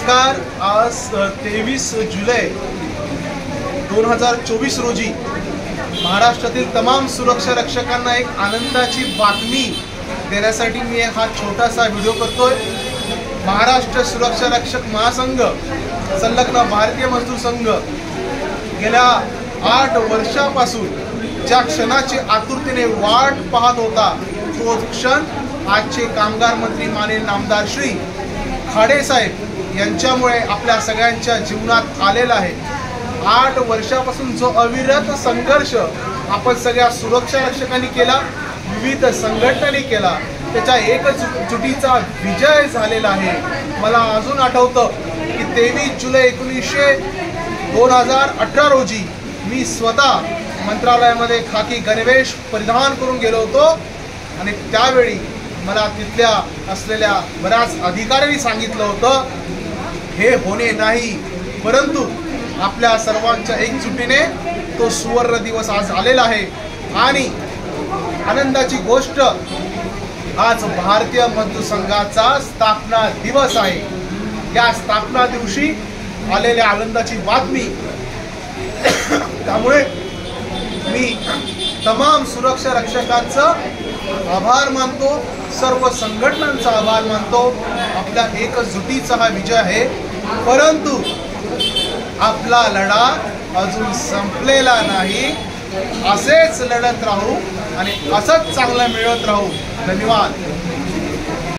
नमस्कार. आज 23 जुलै 2024 रोजी महाराष्ट्रातील तमाम सुरक्षा रक्षकांना एक आनंदाची बातमी देण्यासाठी मी हा छोटासा व्हिडिओ करतोय. महाराष्ट्र सुरक्षा रक्षक महासंघ संलग्न भारतीय मजदूर संघ गेल्या 8 वर्षापासून ज्या क्षणाची आतुरतेने वाट पाहत होता तो क्षण आजचे कामगार मंत्री माननीय नामदार श्री खाडे साहेब यांच्यामुळे आपल्या सगळ्यांच्या जीवनात आलेला आहे. 8 वर्षापासून जो अविरत संघर्ष आपण सगळ्या सुरक्षा रक्षकांनी केला, विविध संघटनांनी केला, त्याच्या एकजुटीचा विजय झालेला आहे. मला अजून आठवतं की 23 जुलै 2018 रोजी मी स्वतः मंत्रालयामध्ये खाकी गणवेश परिधान करून गेलो होतो आणि त्यावेळी मला तिथल्या असलेल्या बऱ्याच अधिकाऱ्यांनी सांगितलं होतं हे होणे नाही, परंतु आपल्या सर्वांच्या एकजुटीने तो सुवर्ण दिवस आज आलेला आहे. आणि आनंदाची गोष्ट आज भारतीय मजदूर संघाचा स्थापना दिवस आहे. या स्थापना दिवशी आलेल्या आनंदाची बातमी. त्यामुळे मी तमाम सुरक्षा रक्षकांचं आभार मानतो, सर्व संघटनांचा आभार मानतो. आपल्या एकजुटीचा हा विजय आहे, परंतु आपला लढा अजून संपलेला नाही. असेच लढत राहू आणि असंच चांगलं मिळत राहू. धन्यवाद.